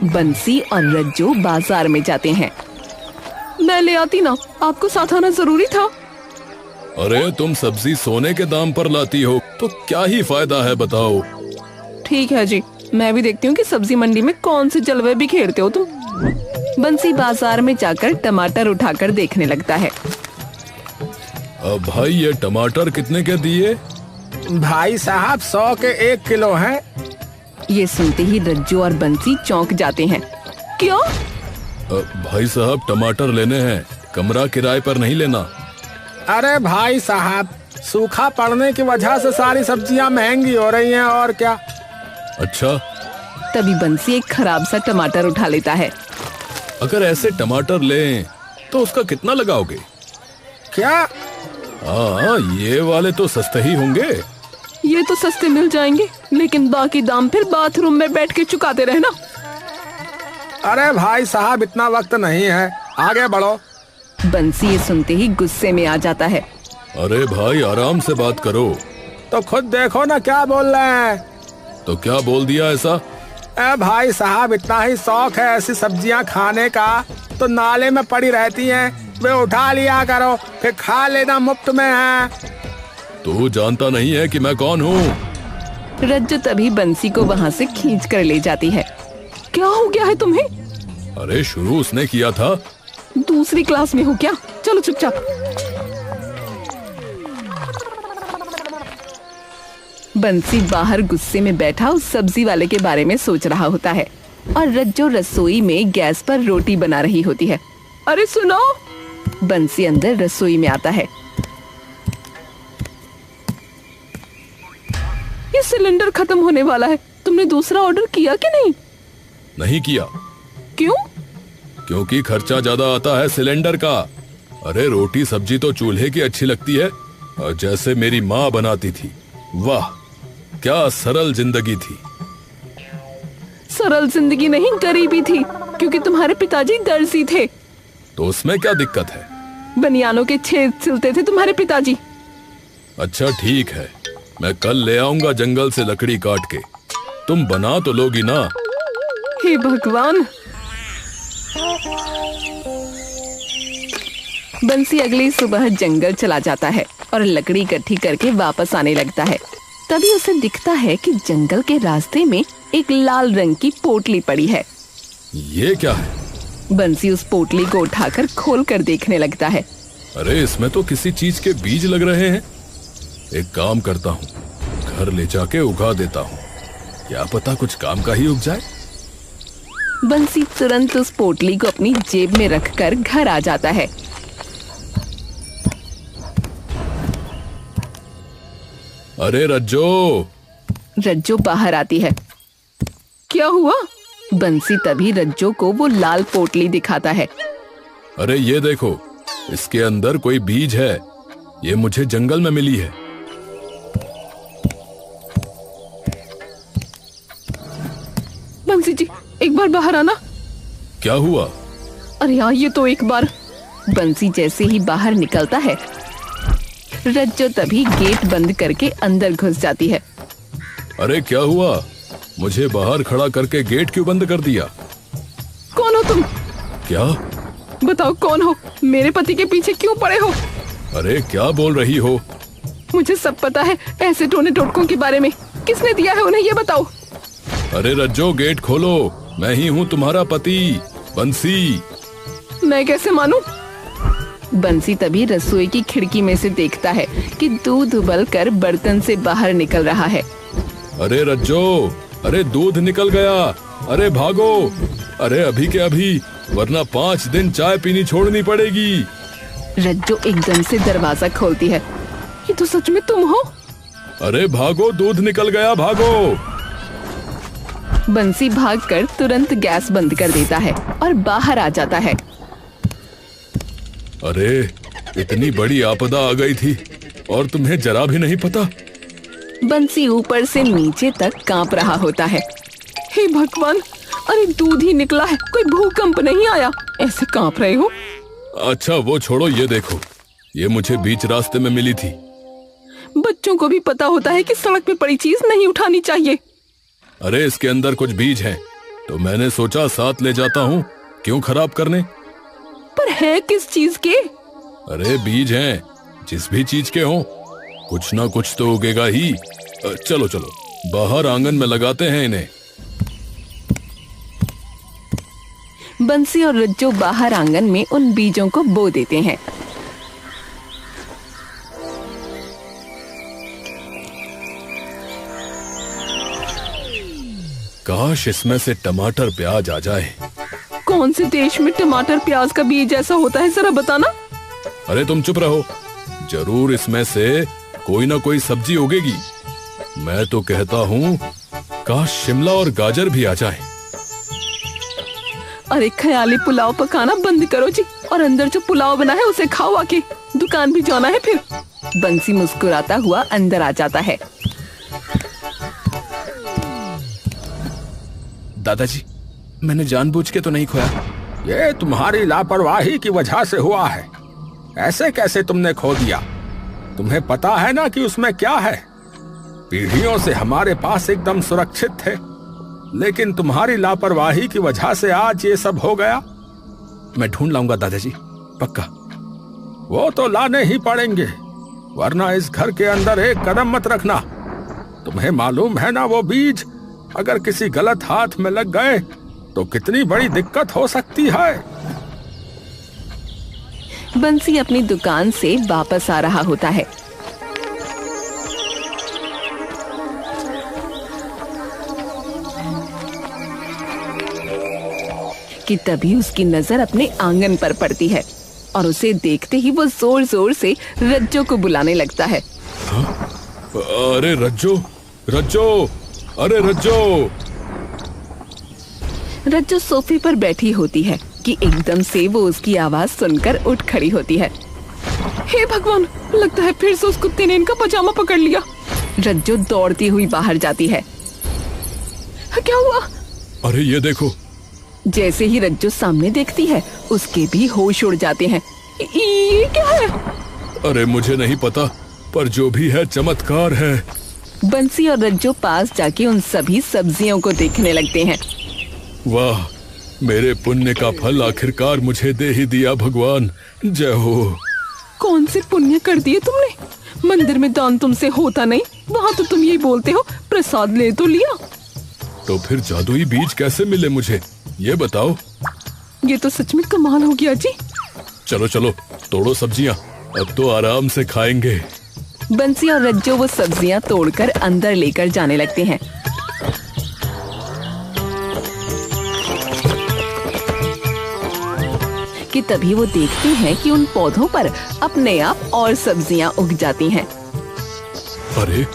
बंसी और रज्जू बाजार में जाते हैं। मैं ले आती ना, आपको साथ आना जरूरी था। अरे तुम सब्जी सोने के दाम पर लाती हो तो क्या ही फायदा है बताओ। ठीक है जी, मैं भी देखती हूँ कि सब्जी मंडी में कौन से जलवे बिखेरते हो तुम। बंसी बाजार में जाकर टमाटर उठाकर देखने लगता है। अब भाई ये टमाटर कितने के दिए? भाई साहब 100 के 1 किलो हैं। ये सुनते ही रज्जू और बंसी चौंक जाते हैं। क्या? भाई साहब टमाटर लेने हैं, कमरा किराए पर नहीं लेना। अरे भाई साहब, सूखा पड़ने की वजह से सारी सब्जियां महंगी हो रही हैं और क्या। अच्छा, तभी बंसी एक खराब सा टमाटर उठा लेता है। अगर ऐसे टमाटर लें तो उसका कितना लगाओगे? क्या? हाँ, ये वाले तो सस्ते ही होंगे। ये तो सस्ते मिल जाएंगे, लेकिन बाकी दाम फिर बाथरूम में बैठ के चुकाते रहना। अरे भाई साहब, इतना वक्त नहीं है, आगे बढ़ो। बंसी ये सुनते ही गुस्से में आ जाता है। अरे भाई आराम से बात करो। तो खुद देखो ना क्या बोल रहे हैं। तो क्या बोल दिया ऐसा? भाई साहब, इतना ही शौक है ऐसी सब्जियां खाने का तो नाले में पड़ी रहती हैं, वे उठा लिया करो, फिर खा लेना, मुफ्त में है। तू जानता नहीं है कि मैं कौन हूँ? रज्जू तभी बंसी को वहाँ से खींच कर ले जाती है। क्या हो गया है तुम्हें? अरे शुरू उसने किया था। दूसरी क्लास में हो क्या? चलो चुपचाप। बंसी बाहर गुस्से में बैठा उस सब्जी वाले के बारे में सोच रहा होता है और रज्जू रसोई में गैस पर रोटी बना रही होती है। अरे सुनो! बंसी अंदर रसोई में आता है। ये सिलेंडर खत्म होने वाला है, तुमने दूसरा ऑर्डर किया कि नहीं? नहीं किया। क्यों? क्योंकि खर्चा ज्यादा आता है सिलेंडर का। अरे रोटी सब्जी तो चूल्हे की अच्छी लगती है, और जैसे मेरी माँ बनाती थी, वाह क्या सरल जिंदगी थी। सरल जिंदगी नहीं, गरीबी थी, क्योंकि तुम्हारे पिताजी दर्जी थे। तो उसमें क्या दिक्कत है? बनियानों के छेद सिलते थे तुम्हारे पिताजी। अच्छा ठीक है, मैं कल ले आऊंगा जंगल से लकड़ी काट के, तुम बना तो लोगी ना। हे भगवान! बंसी अगली सुबह जंगल चला जाता है और लकड़ी इकट्ठी करके वापस आने लगता है। तभी उसे दिखता है कि जंगल के रास्ते में एक लाल रंग की पोटली पड़ी है। ये क्या है? बंसी उस पोटली को उठाकर खोल कर देखने लगता है। अरे इसमें तो किसी चीज के बीज लग रहे हैं। एक काम करता हूँ, घर ले जाके उगा देता हूँ, क्या पता कुछ काम का ही उग जाए। बंसी तुरंत उस पोटली को अपनी जेब में रखकर घर आ जाता है। अरे रज्जो बाहर आती है। क्या हुआ? बंसी तभी रज्जो को वो लाल पोटली दिखाता है। अरे ये देखो, इसके अंदर कोई बीज है, ये मुझे जंगल में मिली है। बंसी जी, एक बार बाहर आना। क्या हुआ? अरे यार, ये तो एक बार। बंसी जैसे ही बाहर निकलता है, रज्जो तभी गेट बंद करके अंदर घुस जाती है। अरे क्या हुआ? मुझे बाहर खड़ा करके गेट क्यों बंद कर दिया? कौन हो तुम? क्या? बताओ कौन हो? मेरे पति के पीछे क्यों पड़े हो? अरे क्या बोल रही हो? मुझे सब पता है ऐसे टोने टोटकों के बारे में। किसने दिया है उन्हें, ये बताओ। अरे रज्जो गेट खोलो, मैं ही हूँ तुम्हारा पति बंसी। मैं कैसे मानूं? बंसी तभी रसोई की खिड़की में से देखता है कि दूध उबलकर बर्तन से बाहर निकल रहा है। अरे रज्जो, अरे दूध निकल गया, अरे भागो, अरे अभी के अभी, वरना 5 दिन चाय पीनी छोड़नी पड़ेगी। रज्जो एकदम से दरवाजा खोलती है। ये तो सच में तुम हो? अरे भागो, दूध निकल गया, भागो। बंसी भागकर तुरंत गैस बंद कर देता है और बाहर आ जाता है। अरे इतनी बड़ी आपदा आ गई थी और तुम्हें जरा भी नहीं पता। बंसी ऊपर से नीचे तक कांप रहा होता है। हे भगवान, अरे दूध ही निकला है, कोई भूकंप नहीं आया, ऐसे कांप रहे हो। अच्छा वो छोड़ो, ये देखो, ये मुझे बीच रास्ते में मिली थी। बच्चों को भी पता होता है कि सड़क पे पड़ी चीज नहीं उठानी चाहिए। अरे इसके अंदर कुछ बीज हैं, तो मैंने सोचा साथ ले जाता हूँ, क्यों खराब करने। पर है किस चीज के? अरे बीज हैं, जिस भी चीज के हों, कुछ ना कुछ तो उगेगा ही। चलो चलो बाहर आंगन में लगाते हैं इन्हें। बंसी और रज्जो बाहर आंगन में उन बीजों को बो देते हैं। काश इसमें से टमाटर प्याज आ जाए। कौन से देश में टमाटर प्याज का बीज ऐसा होता है, जरा बताना। अरे तुम चुप रहो, जरूर इसमें से कोई ना कोई सब्जी उगेगी। मैं तो कहता हूँ काश शिमला और गाजर भी आ जाए। अरे ख्याली पुलाव पकाना बंद करो जी, और अंदर जो पुलाव बना है उसे खाओ आके, दुकान भी जाना है फिर। बंसी मुस्कुराता हुआ अंदर आ जाता है। दादाजी, मैंने जानबूझ के तो नहीं खोया। ये तुम्हारी लापरवाही की वजह से हुआ है। ऐसे कैसे तुमने खो दिया? तुम्हें पता है ना कि उसमें क्या है? पीढ़ियों से हमारे पास एकदम सुरक्षित थे, लेकिन तुम्हारी लापरवाही की वजह से आज ये सब हो गया। मैं ढूंढ लाऊंगा दादाजी, पक्का। वो तो लाने ही पड़ेंगे, वरना इस घर के अंदर एक कदम मत रखना। तुम्हें मालूम है ना, वो बीज अगर किसी गलत हाथ में लग गए तो कितनी बड़ी दिक्कत हो सकती है। बंसी अपनी दुकान से वापस आ रहा होता है। कि तभी उसकी नजर अपने आंगन पर पड़ती है और उसे देखते ही वो जोर जोर से रज्जो को बुलाने लगता है। अरे रज्जो, रज्जो, अरे रज्जो। रज्जो सोफे पर बैठी होती है कि एकदम से वो उसकी आवाज सुनकर उठ खड़ी होती है। हे भगवान, लगता है फिर से उस कुत्ते ने इनका पजामा पकड़ लिया। रज्जो दौड़ती हुई बाहर जाती है। क्या हुआ? अरे ये देखो। जैसे ही रज्जो सामने देखती है, उसके भी होश उड़ जाते हैं। ये क्या है? अरे मुझे नहीं पता, पर जो भी है चमत्कार है। बंसी और रज्जो पास जाके उन सभी सब्जियों को देखने लगते हैं। वाह, मेरे पुण्य का फल आखिरकार मुझे दे ही दिया भगवान, जय हो। कौन से पुण्य कर दिए तुमने? मंदिर में दान तुमसे होता नहीं, वहाँ तो तुम यही बोलते हो प्रसाद ले तो लिया। तो फिर जादुई बीज कैसे मिले मुझे, ये बताओ। ये तो सच में कमाल हो गया जी। चलो चलो तोड़ो सब्जियाँ, अब तो आराम से खाएंगे। बंसी और रज्जो वो सब्जियाँ तोड़कर अंदर लेकर जाने लगते हैं। कि तभी वो देखते हैं कि उन पौधों पर अपने आप और सब्जियां उग जाती हैं। अरे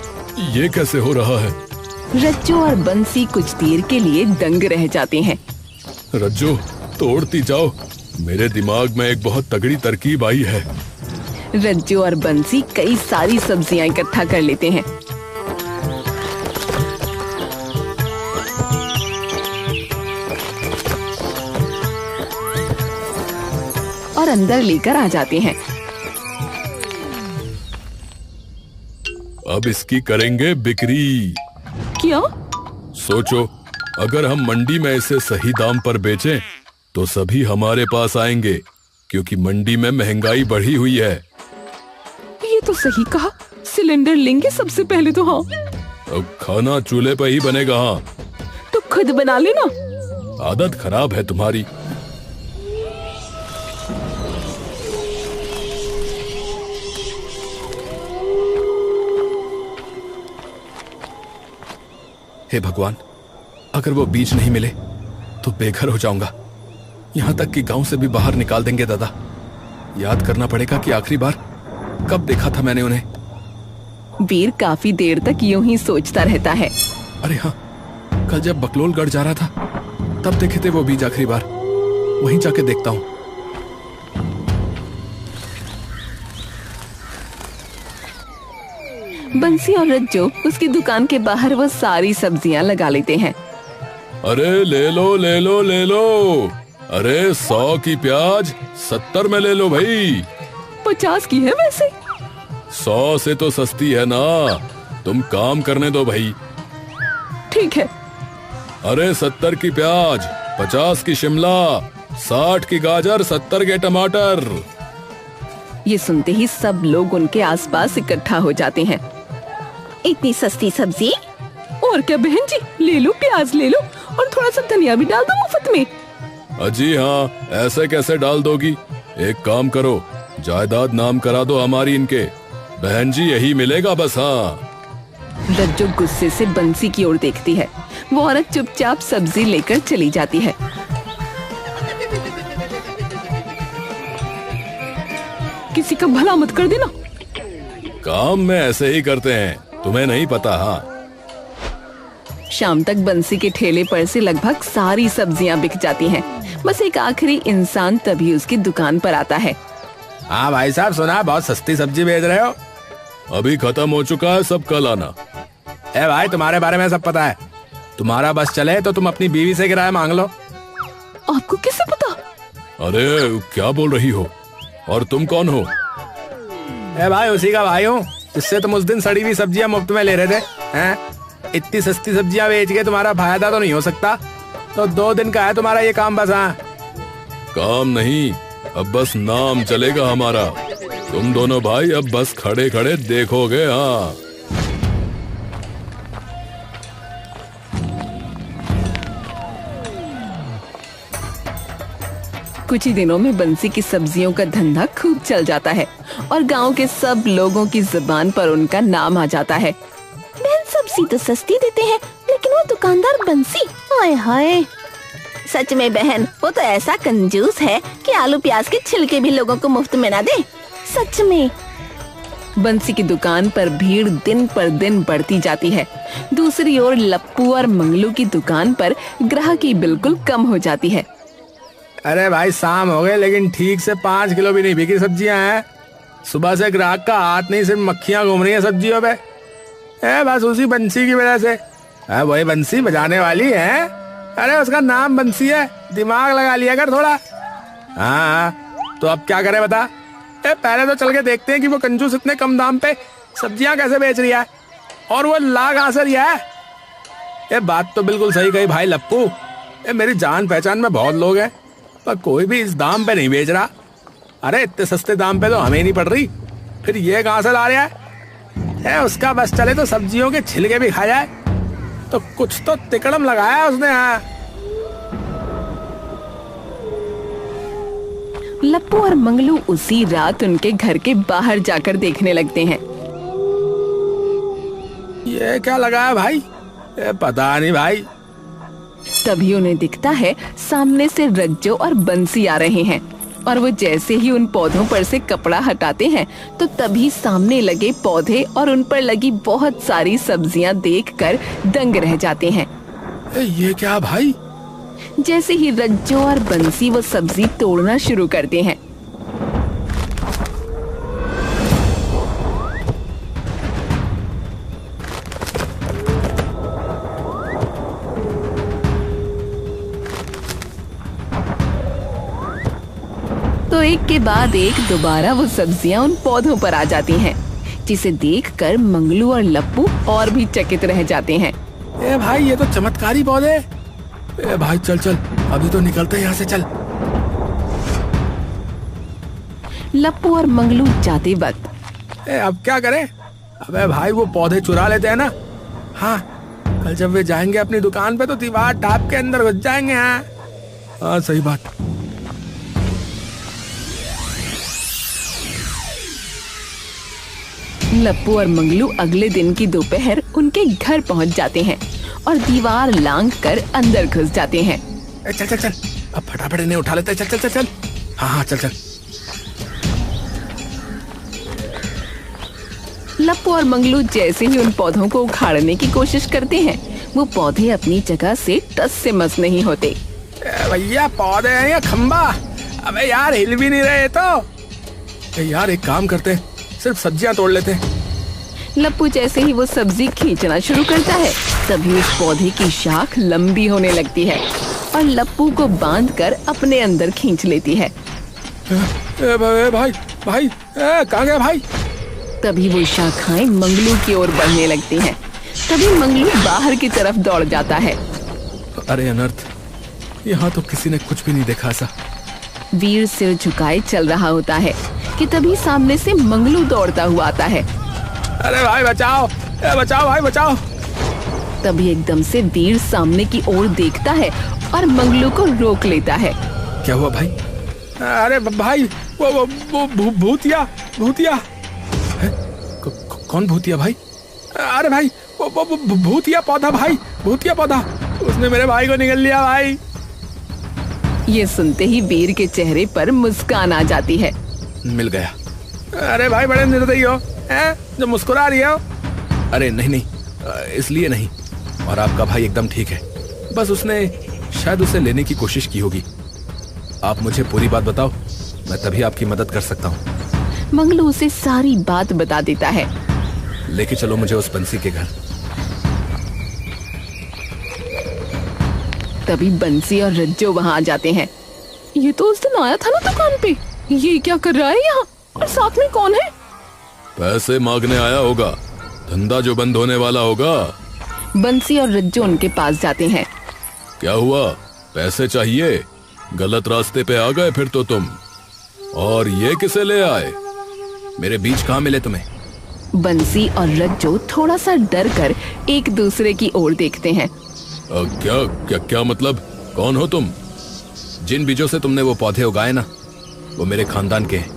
ये कैसे हो रहा है? रज्जो और बंसी कुछ देर के लिए दंग रह जाते हैं। रज्जो तोड़ती जाओ, मेरे दिमाग में एक बहुत तगड़ी तरकीब आई है। रज्जो और बंसी कई सारी सब्जियां इकट्ठा कर लेते हैं। और अंदर लेकर आ जाते हैं। अब इसकी करेंगे बिक्री। क्या? सोचो, अगर हम मंडी में इसे सही दाम पर बेचें तो सभी हमारे पास आएंगे, क्योंकि मंडी में महंगाई बढ़ी हुई है। ये तो सही कहा, सिलेंडर लेंगे सबसे पहले तो। हाँ, अब खाना चूल्हे पर ही बनेगा। हाँ, तो खुद बना लेना। आदत खराब है तुम्हारी। हे भगवान, अगर वो बीज नहीं मिले तो बेघर हो जाऊंगा। यहाँ तक कि गांव से भी बाहर निकाल देंगे दादा। याद करना पड़ेगा कि आखिरी बार कब देखा था मैंने उन्हें। वीर काफी देर तक यूं ही सोचता रहता है। अरे हाँ, कल जब बकलोलगढ़ जा रहा था तब देखे थे वो बीज आखिरी बार। वहीं जाके देखता हूँ। बंसी और रज्जो उसकी दुकान के बाहर वो सारी सब्जियां लगा लेते हैं। अरे ले लो ले लो ले लो। अरे 100 की प्याज 70 में ले लो भाई। 50 की है वैसे। 100 से तो सस्ती है ना, तुम काम करने दो भाई। ठीक है। अरे 70 की प्याज, 50 की शिमला, 60 की गाजर, 70 के टमाटर। ये सुनते ही सब लोग उनके आसपास इकट्ठा हो जाते हैं। इतनी सस्ती सब्जी? और क्या बहन जी, ले लो, प्याज ले लो और थोड़ा सा धनिया भी डाल दो मुफ्त में। अजी हाँ, ऐसे कैसे डाल दोगी? एक काम करो, जायदाद नाम करा दो हमारी इनके। बहन जी यही मिलेगा बस। हाँ। रज्जो गुस्से से बंसी की ओर देखती है। वो औरत चुपचाप सब्जी लेकर चली जाती है। किसी का भला मत कर देना। काम में ऐसे ही करते हैं, तुम्हें नहीं पता? हाँ। शाम तक बंसी के ठेले पर से लगभग सारी सब्जियां बिक जाती हैं। बस एक आखिरी इंसान तभी उसकी दुकान पर आता है। हाँ भाई साहब, सुना बहुत सस्ती सब्जी बेच रहे हो। अभी खत्म हो चुका है, सब कल आना। ए भाई, तुम्हारे बारे में सब पता है। तुम्हारा बस चले तो तुम अपनी बीवी से किराया मांग लो। आपको कैसे पता? अरे क्या बोल रही हो? और तुम कौन हो? ए भाई, उसी का भाई हूँ जिससे तुम उस दिन सड़ी हुई सब्जियां मुफ्त में ले रहे थे। हैं? इतनी सस्ती सब्जियां बेच के तुम्हारा फायदा तो नहीं हो सकता। तो 2 दिन का है तुम्हारा ये काम बस। हाँ, काम नहीं, अब बस नाम चलेगा हमारा। तुम दोनों भाई अब बस खड़े खड़े देखोगे। हाँ। कुछ ही दिनों में बंसी की सब्जियों का धंधा खूब चल जाता है और गांव के सब लोगों की जुबान पर उनका नाम आ जाता है। बहन, सब्जी तो सस्ती देते हैं, लेकिन वो दुकानदार बंसी, हाय हाय। सच में बहन, वो तो ऐसा कंजूस है कि आलू प्याज के छिलके भी लोगों को मुफ्त में ना दे। सच में। बंसी की दुकान पर भीड़ दिन पर दिन बढ़ती जाती है। दूसरी ओर लप्पू और मंगलू की दुकान पर ग्राहकी बिल्कुल कम हो जाती है। अरे भाई, शाम हो गए लेकिन ठीक से 5 किलो भी नहीं बिकी सब्जियां हैं। सुबह से ग्राहक का हाथ नहीं, सिर्फ मक्खियां घूम रही है सब्जियों पे। बस उसी बंसी की वजह से। वही बंसी बजाने वाली है। अरे उसका नाम बंसी है, दिमाग लगा लिया कर थोड़ा। हाँ, तो अब क्या करें बता? पहले तो चल के देखते हैं कि वो कंजूस इतने कम दाम पे सब्जियां कैसे बेच रही है, और वो ला कहां से रिया है। ये बात तो बिल्कुल सही कही भाई लप्पू। मेरी जान पहचान में बहुत लोग हैं, पर कोई भी इस दाम पे नहीं बेच रहा। अरे इतने सस्ते दाम पे तो हमें नहीं पड़ रही, फिर ये कहां से ला रहा है? उसका बस चले तो सब्जियों के छिलके भी खा जाए। तो कुछ तो तिकड़म लगाया उसने। हाँ। लप्पू और मंगलू उसी रात उनके घर के बाहर जाकर देखने लगते हैं। ये क्या लगाया भाई? पता नहीं भाई। तभी उन्हें दिखता है सामने से रज्जो और बंसी आ रहे हैं, और वो जैसे ही उन पौधों पर से कपड़ा हटाते हैं तो तभी सामने लगे पौधे और उन पर लगी बहुत सारी सब्जियां देखकर दंग रह जाते हैं। ये क्या भाई? जैसे ही रज्जो और बंसी वो सब्जी तोड़ना शुरू करते हैं, तो एक के बाद एक दोबारा वो सब्जियां उन पौधों पर आ जाती हैं, जिसे देखकर मंगलू और लप्पू और भी चकित रह जाते हैं। भाई, ये तो चमत्कारी पौधे। भाई चल चल, अभी तो निकलते हैं यहाँ से, चल। लप्पू और मंगलू जाते वक्त अब क्या करें? अबे भाई, वो पौधे चुरा लेते हैं ना। हाँ, कल जब वे जाएंगे अपनी दुकान पे तो दीवार टाप के अंदर घुस जाएंगे। हाँ, सही बात। लप्पू और मंगलू अगले दिन की दोपहर उनके घर पहुंच जाते हैं और दीवार लांघ कर अंदर घुस जाते हैं। चल चल चल, अब फटाफट इन्हें उठा लेते हैं। चल चल चल चल। हाँ, चल चल। लप्पू और मंगलू जैसे ही उन पौधों को उखाड़ने की कोशिश करते हैं, वो पौधे अपनी जगह से टस से मस नहीं होते। भैया, पौधे हैं या खंबा? अबे यार, हिल भी नहीं रहे तो। यार एक काम करते हैं, सिर्फ सब्जियां तोड़ लेते हैं। लप्पू जैसे ही वो सब्जी खींचना शुरू करता है, तभी उस पौधे की शाख लंबी होने लगती है और लप्पू को बांधकर अपने अंदर खींच लेती है। भाई भाई, कहाँ गया भाई? तभी वो शाखाएं मंगलू की ओर बढ़ने लगती हैं। तभी मंगलू बाहर की तरफ दौड़ जाता है। अरे अनर्थ, यहाँ तो किसी ने कुछ भी नहीं देखा ऐसा। वीर सिर झुकाए चल रहा होता है कि तभी सामने से मंगलू दौड़ता हुआ आता है। अरे भाई बचाओ, बचाओ भाई बचाओ। तभी एकदम से वीर सामने की ओर देखता है और मंगलू को रोक लेता है। क्या हुआ भाई? अरे भाई वो भूतिया भूतिया। कौन भूतिया भाई? अरे भाई वो भूतिया पौधा भाई, भूतिया पौधा, उसने मेरे भाई को निगल लिया भाई। ये सुनते ही वीर के चेहरे पर मुस्कान आ जाती है। मिल गया। अरे भाई बड़े निर्दयी हो हैं, जो मुस्कुरा रही हो। अरे नहीं नहीं, इसलिए नहीं। और आपका भाई एकदम ठीक है, बस उसने शायद उसे लेने की कोशिश की होगी। आप मुझे पूरी बात बताओ, मैं तभी आपकी मदद कर सकता हूँ। मंगलू उसे सारी बात बता देता है। लेके चलो मुझे उस बंसी के घर। तभी बंसी और रज्जो वहाँ आ जाते हैं। ये तो उस दिन आया था ना दुकान पे, ये क्या कर रहा है यहाँ, और साथ में कौन है? पैसे मांगने आया होगा, धंधा जो बंद होने वाला होगा। बंसी और रज्जो उनके पास जाते हैं। क्या हुआ, पैसे चाहिए? गलत रास्ते पे आ गए फिर तो तुम। और ये किसे ले आए? मेरे बीज कहाँ मिले तुम्हें? बंसी और रज्जो थोड़ा सा डर कर एक दूसरे की ओर देखते हैं। क्या क्या क्या मतलब? कौन हो तुम? जिन बीजों से तुमने वो पौधे उगाए ना, वो मेरे खानदान के हैं।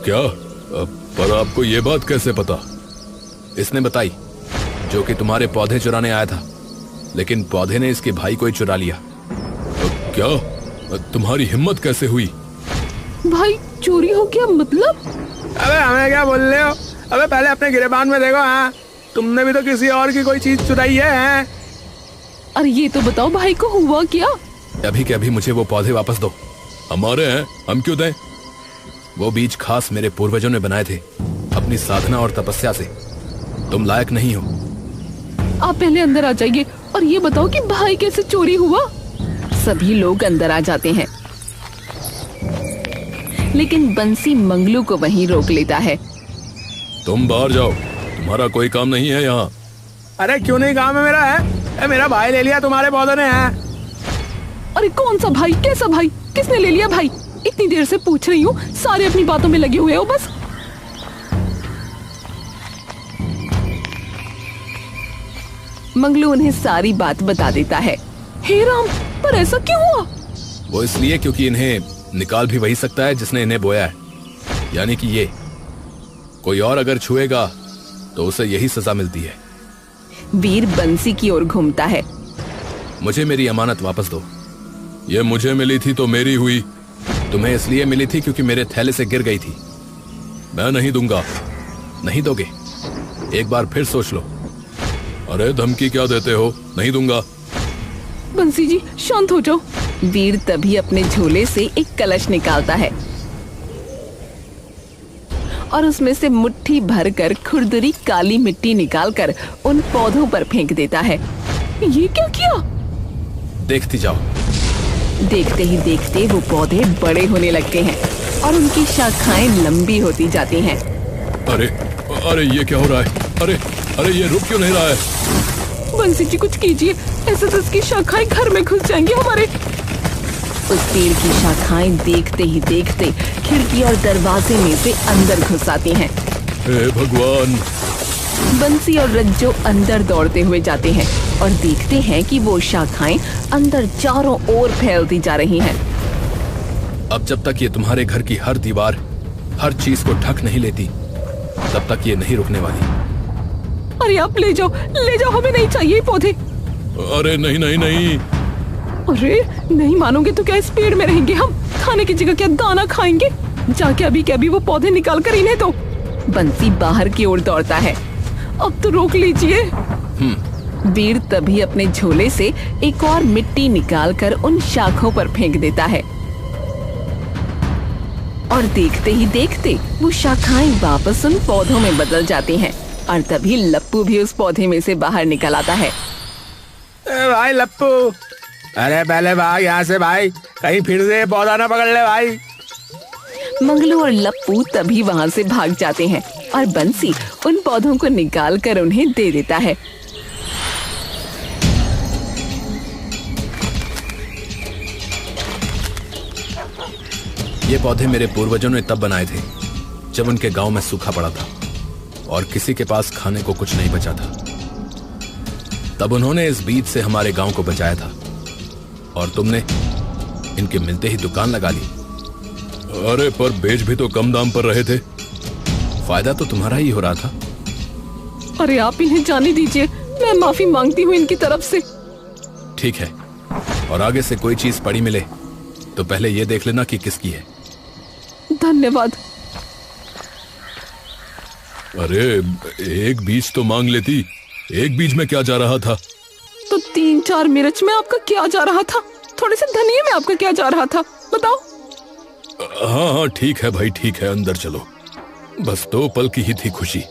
क्या? पर आपको ये बात कैसे पता? इसने बताई, जो कि तुम्हारे पौधे चुराने आया था, लेकिन पौधे ने इसके भाई को ही चुरा लिया। क्या? तुम्हारी हिम्मत कैसे हुई? भाई चोरी हो गया मतलब? अबे हमें क्या बोल रहे हो? अबे पहले अपने गिरेबान में देखो। हाँ, तुमने भी तो किसी और की कोई चीज चुराई है। अरे ये तो बताओ भाई को हुआ क्या? अभी के अभी मुझे वो पौधे वापस दो। हमारे हैं, हम क्यों दें? वो बीज खास मेरे पूर्वजों ने बनाए थे, अपनी साधना और तपस्या से। तुम लायक नहीं हो। आप पहले अंदर आ जाइए और ये बताओ कि भाई कैसे चोरी हुआ? सभी लोग अंदर आ जाते हैं, लेकिन बंसी मंगलू को वहीं रोक लेता है। तुम बाहर जाओ, तुम्हारा कोई काम नहीं है यहाँ। अरे क्यों नहीं काम है मेरा? है मेरा भाई ले लिया तुम्हारे पौधों ने। है अरे कौन सा भाई, कैसा भाई, किसने ले लिया भाई? इतनी देर से पूछ रही हूँ, सारे अपनी बातों में लगे हुए हो बस। मंगलू उन्हें सारी बात बता देता है। हे राम, पर ऐसा क्यों हुआ? वो इसलिए क्योंकि इन्हें निकाल भी वही सकता है जिसने इन्हें बोया है, यानी कि ये। कोई और अगर छुएगा तो उसे यही सजा मिलती है। वीर बंसी की ओर घूमता है। मुझे मेरी अमानत वापस दो। ये मुझे मिली थी तो मेरी हुई। तुम्हें इसलिए मिली थी क्योंकि मेरे थैले से गिर गई थी। मैं नहीं दूंगा। नहीं दोगे? एक बार फिर सोच लो। अरे धमकी क्या देते हो? नहीं दूंगा। बंसी जी शांत हो जाओ। वीर तभी अपने झोले से एक कलश निकालता है और उसमें से मुट्ठी भरकर खुरदुरी काली मिट्टी निकालकर उन पौधों पर फेंक देता है। ये क्या किया? देखती जाओ। देखते ही देखते वो पौधे बड़े होने लगते हैं और उनकी शाखाएं लंबी होती जाती हैं। अरे अरे ये क्या हो रहा है? अरे अरे ये रुक क्यों नहीं रहा है? बंसी जी कुछ कीजिए, ऐसे तो इसकी शाखाएं घर में घुस जाएंगी हमारे। उस पेड़ की शाखाएं देखते ही देखते खिड़की और दरवाजे में से अंदर घुस आती हैं। हे भगवान! बंसी और रज्जो अंदर दौड़ते हुए जाते हैं और देखते हैं कि वो शाखाएं अंदर चारों ओर फैलती जा रही हैं। अब जब तक ये तुम्हारे घर की हर दीवार, हर चीज को ढक नहीं लेती, तब तक ये नहीं रुकने वाली। अरे आप ले जाओ, हमें नहीं चाहिए पौधे। अरे नहीं नहीं नहीं। अरे नहीं मानोगे तो क्या इस पेड़ में रहेंगे हम? खाने की जगह क्या दाना खाएंगे? जाके अभी के अभी वो पौधे निकाल कर इन्हें दो। बंसी बाहर की ओर दौड़ता है। अब तो रोक लीजिए। वीर तभी अपने झोले से एक और मिट्टी निकालकर उन शाखों पर फेंक देता है और देखते ही देखते वो शाखाएं वापस उन पौधों में बदल जाती हैं और तभी लप्पू भी उस पौधे में से बाहर निकल आता है। भाई लप्पू, अरे पहले भाई यहाँ से भाई, कहीं फिर से पौधा ना पकड़ ले भाई। मंगलू और लप्पू तभी वहाँ से भाग जाते हैं और बंसी उन पौधों को निकाल कर उन्हें दे देता है। ये पौधे मेरे पूर्वजों ने तब बनाए थे जब उनके गांव में सूखा पड़ा था और किसी के पास खाने को कुछ नहीं बचा था। तब उन्होंने इस बीज से हमारे गांव को बचाया था और तुमने इनके मिलते ही दुकान लगा ली। अरे पर बेच भी तो कम दाम पर रहे थे। फायदा तो तुम्हारा ही हो रहा था। अरे आप इन्हें जाने दीजिए, मैं माफी मांगती हूँ इनकी तरफ से। ठीक है, और आगे से कोई चीज पड़ी मिले तो पहले ये देख लेना कि किसकी है। धन्यवाद। अरे एक बीज तो मांग लेती, एक बीज में क्या जा रहा था? तो 3-4 मिर्च में आपका क्या जा रहा था? थोड़े से धनिये में आपका क्या जा रहा था? बताओ। हाँ हाँ ठीक है भाई, ठीक है, अंदर चलो। बस 2 पल की ही थी खुशी।